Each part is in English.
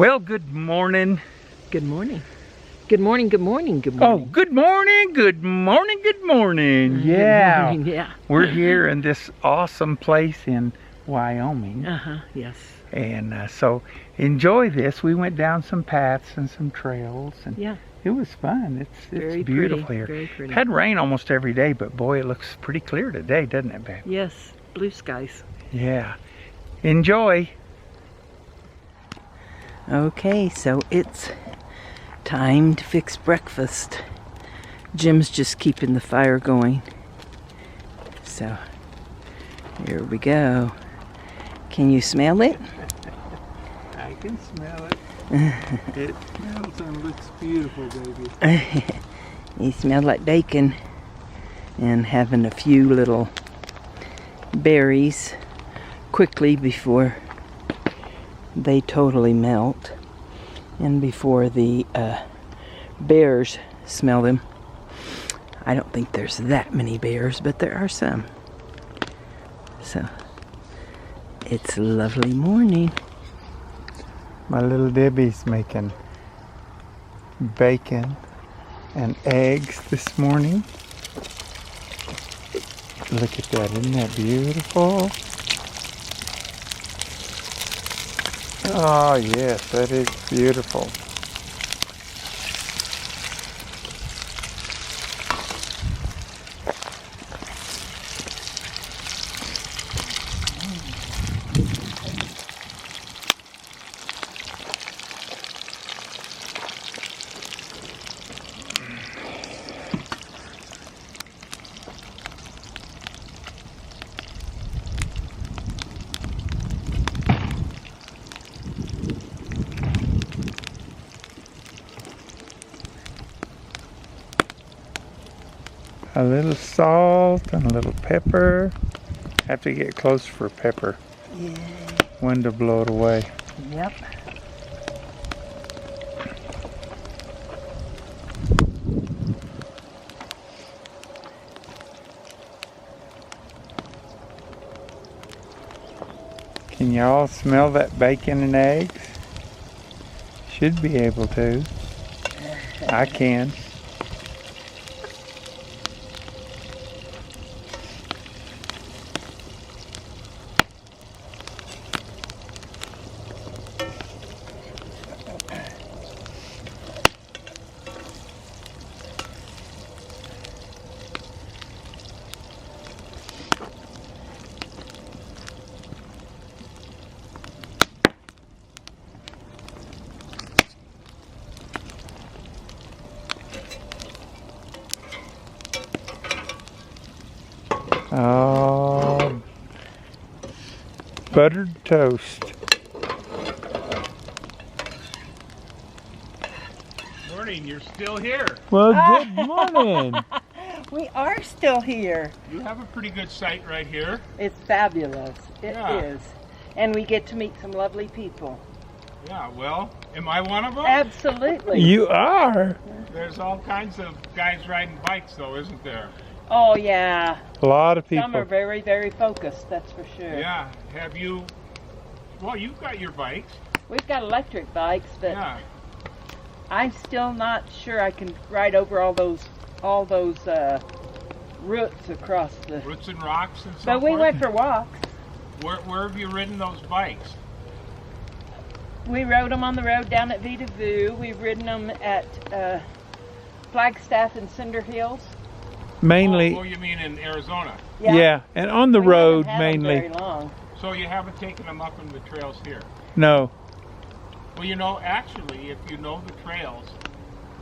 Well, good morning. Good morning. Good morning, good morning, good morning. Oh, good morning, good morning, good morning. Yeah. Good morning, yeah. We're here in this awesome place in Wyoming. Yes. And so enjoy this. We went down some paths and some trails. And Yeah. it was fun. It's Very beautiful pretty, here. very pretty. Had rain almost every day, but boy, it looks pretty clear today, doesn't it, babe? Yes, blue skies. Yeah. Enjoy. Okay, so it's time to fix breakfast. Jim's just keeping the fire going. So, here we go. Can you smell it? I can smell it. It smells and looks beautiful, baby. You smell like bacon. And having a few little berries quickly before they totally melt and before the bears smell them. I don't think there's that many bears, but there are some. So it's a lovely morning. My little Debbie's making bacon and eggs this morning. Look at that, isn't that beautiful? Oh yes, that is beautiful. A little salt and a little pepper. Have to get close for pepper. Yeah. Wind to blow it away. Yep. Can y'all smell that bacon and eggs? Should be able to. I can. Oh, buttered toast. Morning, you're still here. Well, good morning. We are still here. You have a pretty good site right here. It's fabulous. It Yeah. is. And we get to meet some lovely people. Yeah, well, am I one of them? Absolutely. You are. There's all kinds of guys riding bikes, though, isn't there? Oh, yeah. A lot of Some are people. very, very focused, that's for sure. Yeah. Have you? Well, you've got your bikes. We've got electric bikes, but Yeah. I'm still not sure I can ride over all those roots across the. Roots and rocks and so But we forth. went for walks. Where have you ridden those bikes? We rode them on the road down at Vita Vu. We've ridden them at Flagstaff and Cinder Hills. Mainly, Oh, you mean in Arizona? yeah, and on the We road haven't had 'em mainly. very long. So you haven't taken them up on the trails here? No. Well, you know, actually, if you know the trails,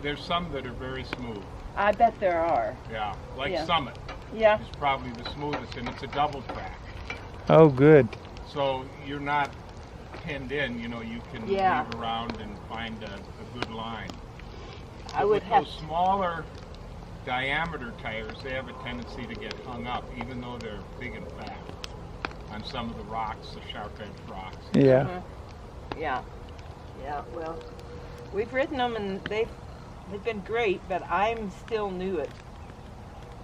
there's some that are very smooth. I bet there are. Yeah, like Yeah. Summit Yeah. is probably the smoothest, and it's a double track. Oh, good. So you're not pinned in, you know, you can Yeah. move around and find a good line. I But would with have. those smaller diameter tires, they have a tendency to get hung up, even though they're big and fat, on some of the rocks, the sharp-edged rocks. Yeah. Yeah. Yeah. Well, we've ridden them and they've been great, but I'm still new at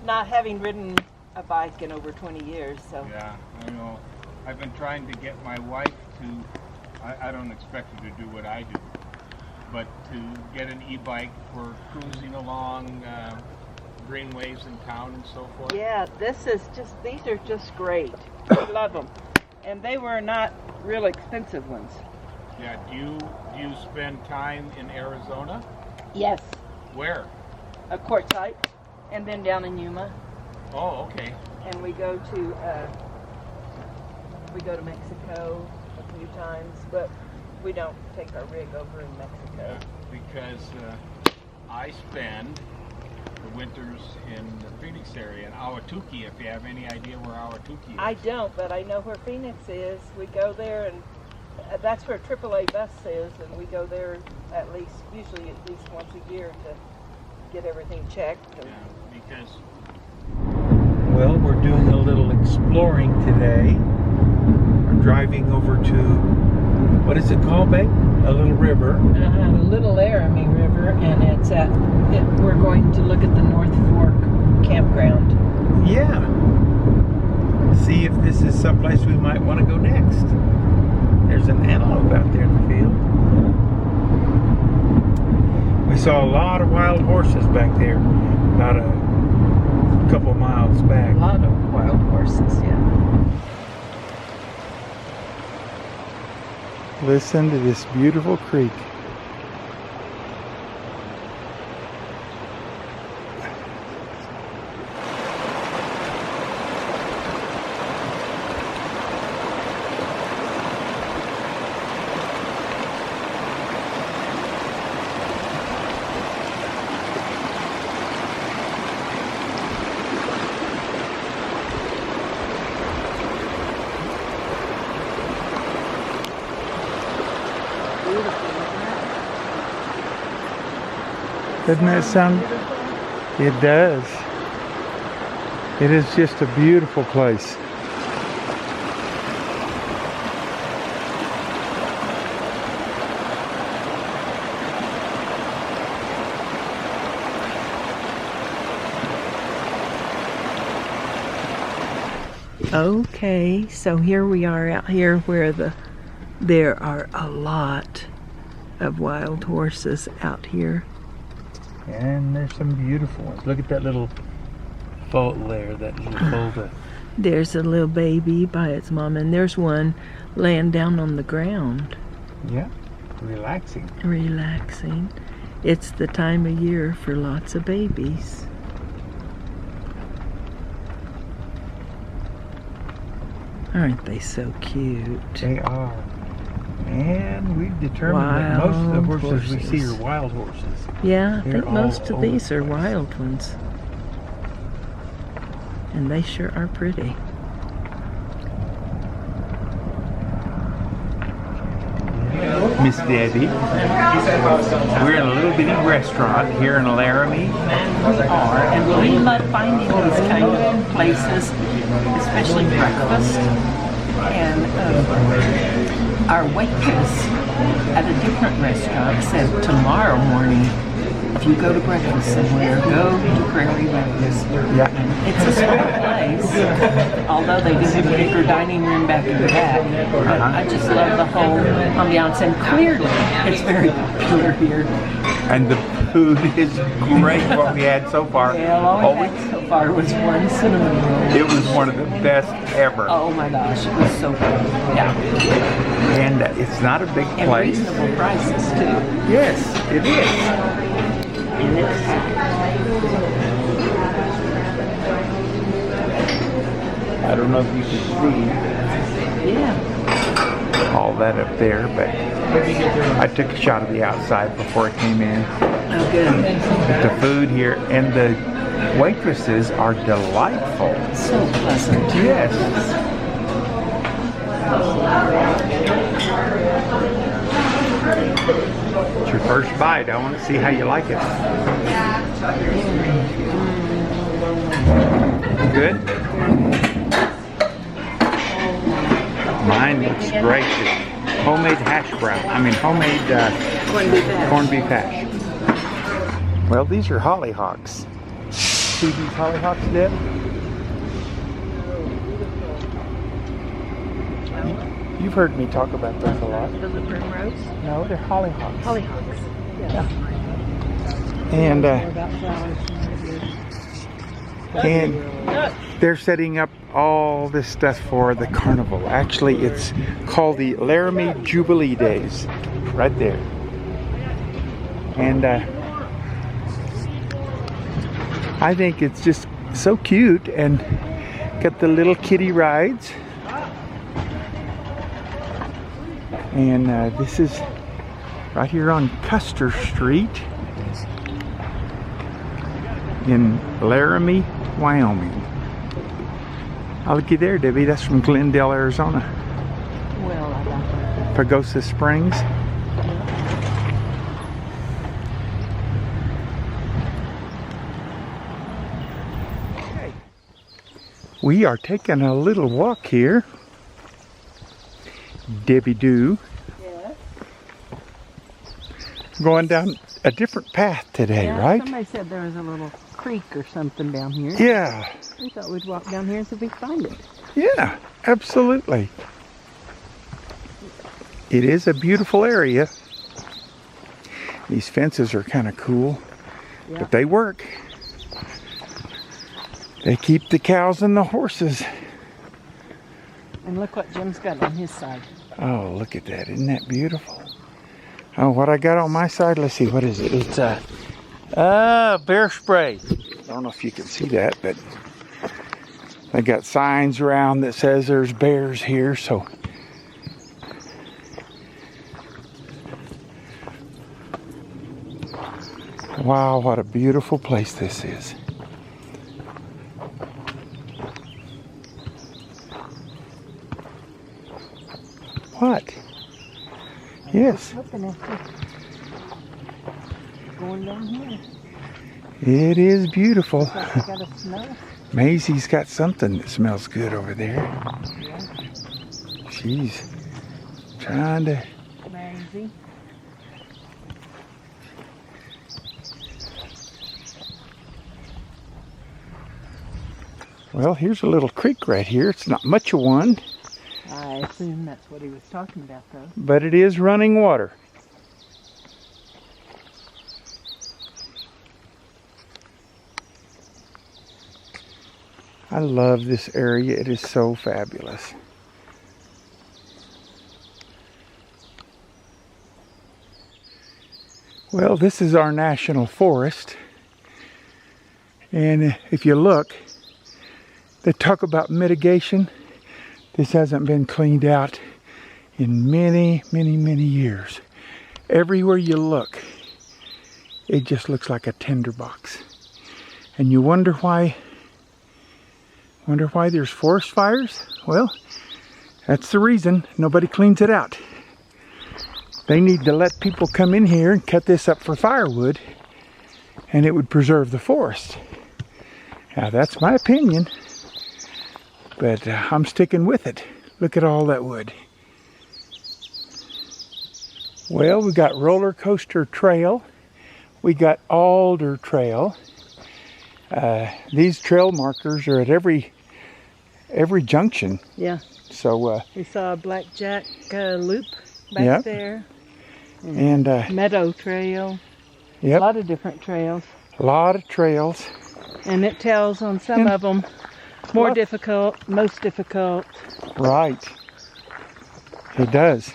not having ridden a bike in over 20 years. So. Yeah, I know. I've been trying to get my wife to I don't expect you to do what I do, but to get an e-bike for cruising along greenways in town and so forth. Yeah, these are just great. I love them. And they were not real expensive ones. Yeah, do you spend time in Arizona? Yes. Where? A Quartzsite, and then down in Yuma. Oh, okay. And we go to Mexico a few times, but we don't take our rig over in Mexico. Because I spend the winters in the Phoenix area, in Ahwatukee, if you have any idea where Ahwatukee is. I don't, but I know where Phoenix is. We go there, and that's where AAA bus is, and we go there usually at least once a year to get everything checked. Yeah, because... Well, we're doing a little exploring today. We're driving over to, what is it called, babe? A little river. The Little Laramie River, and we're going to look at the North Fork campground. Yeah. See if this is someplace we might want to go next. There's an antelope out there in the field. We saw a lot of wild horses back there, about a couple miles back. A lot of wild horses, yeah. Listen to this beautiful creek. Doesn't that sound? It does. It is just a beautiful place. Okay, so here we are out here where there are a lot of wild horses out here. And there's some beautiful ones. Look at that little foal there, that little foal. There's a little baby by its mom, and there's one laying down on the ground. Yeah, relaxing. Relaxing. It's the time of year for lots of babies. Aren't they so cute? They are. And we've determined that most of the horses we see are wild horses. Yeah, I They're think most all of these over are the place. wild ones. And they sure are pretty. Miss Debbie, we're in a little bitty restaurant here in Laramie. We are, and we love finding these kind of places, especially breakfast. And our waitress at a different restaurant said tomorrow morning, if you go to breakfast somewhere, go to Prairielands. Yeah. It's a small place, although they do have a bigger dining room back in the back. I just love the whole ambiance, and clearly it's very popular here. And the food is great, what we had so far. Well, all we had so far was one cinnamon roll. It was one of the best ever. Oh my gosh, it was so good. Yeah. And it's not a big And place. reasonable prices too. Yes, it is. And it's I don't know if you can yeah. see all that up there, but I took a shot of the outside before it came in. Oh good. The food here and the waitresses are delightful. So pleasant. Yes. It's your first bite. I want to see how you like it. Good? Mine looks great. It's homemade hash brown. I mean homemade corned beef hash. Well, these are hollyhocks. See these hollyhocks, Deb? You've heard me talk about those a lot. The primrose? No, they're hollyhocks. Hollyhocks. Yeah. And they're setting up all this stuff for the carnival. Actually, it's called the Laramie Jubilee Days, right there. And I think it's just so cute, and got the little kiddie rides. And this is right here on Custer Street in Laramie, Wyoming. Oh, looky there, Debbie. That's from Glendale, Arizona. Well, I got that. Pagosa Springs. Okay. We are taking a little walk here. Debbie Doo. Yes. Going down a different path today, Yeah, right? somebody said there was a little creek or something down here. Yeah. We thought we'd walk down here and see if we could find it. Yeah, absolutely. It is a beautiful area. These fences are kind of cool, Yeah. but they work. They keep the cows and the horses. And look what Jim's got on his side. Oh, look at that. Isn't that beautiful? Oh, what I got on my side, let's see, what is it? It's bear spray. I don't know if you can see that, but they got signs around that says there's bears here, so. Wow, what a beautiful place this is. What? Yes. Looking at you. Going down here. It is beautiful. Looks like you got a smell. Maisie's got something that smells good over there. Yeah. She's trying to... Maisie. Well, here's a little creek right here. It's not much of one, I assume that's what he was talking about, though. but it is running water. I love this area. It is so fabulous. Well, this is our national forest. And if you look, they talk about mitigation. This hasn't been cleaned out in many, many, many years. Everywhere you look, it just looks like a tinderbox. And you wonder why there's forest fires? Well, that's the reason. Nobody cleans it out. They need to let people come in here and cut this up for firewood, and it would preserve the forest. Now, that's my opinion, but I'm sticking with it. Look at all that wood. Well, we got roller coaster trail. We got alder trail. These trail markers are at every junction. Yeah. So We saw a blackjack loop back Yep. there. and Meadow trail. A yep, lot of different trails. a lot of trails. And it tells on some And- of them more Well- difficult, most difficult. Right. It does.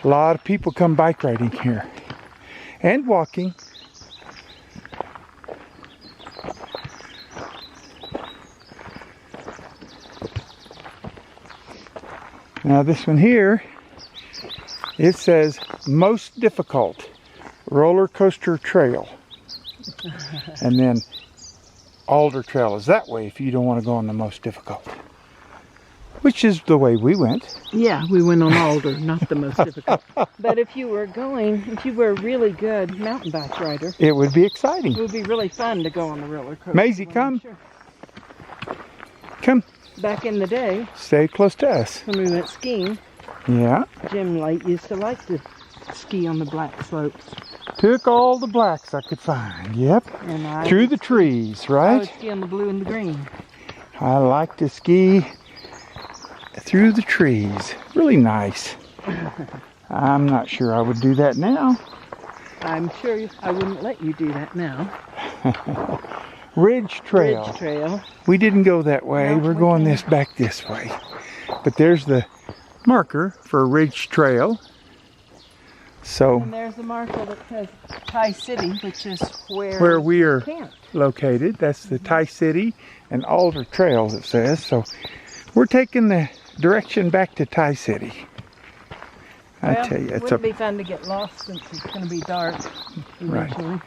A lot of people come bike riding here and walking. Now this one here, it says most difficult roller coaster trail. And then alder trail is that way if you don't want to go on the most difficult. Which is the way we went. Yeah, we went on Alder, not the most difficult. But if you were a really good mountain bike rider, It would be exciting. it would be really fun to go on the roller coaster. Maisie, one, come. sure. Come, Back in the day, stay close to us. when we went skiing, Yeah. Jim used to like to ski on the black slopes. Took all the blacks I could find. Yep. And I Through the trees, I would right? ski on the blue and the green. I like to ski through the trees. Really nice. I'm not sure I would do that now. I'm sure I wouldn't let you do that now. Ridge Trail. Ridge Trail. We didn't go that way. No, We're we going didn't. back this way. But there's the marker for Ridge Trail. So And there's the marker that says Tie City, which is where we are camped. located, that's the Tie City and Alder Trails, it says. So we're taking the direction back to Tie City. I Well, tell you, it wouldn't be fun to get lost since it's going to be dark eventually.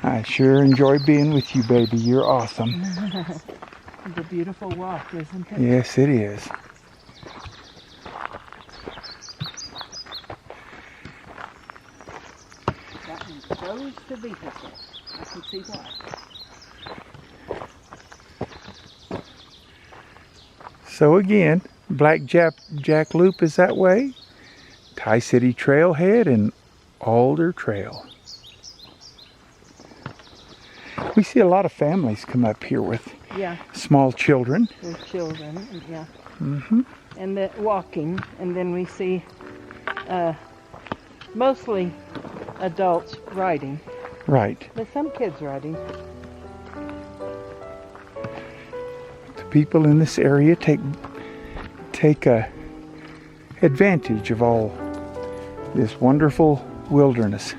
I sure enjoy being with you, baby. You're awesome. It's a beautiful walk, isn't it? Yes, it is. That one chose to be this way. I can see why. So again, Black Jack Loop is that way. Tie City Trailhead and Alder Trail. We see a lot of families come up here with Yeah, small children. with children, yeah. Mm-hmm. And the walking, and then we see mostly adults riding, Right. but some kids riding. The people in this area take advantage of all this wonderful wilderness.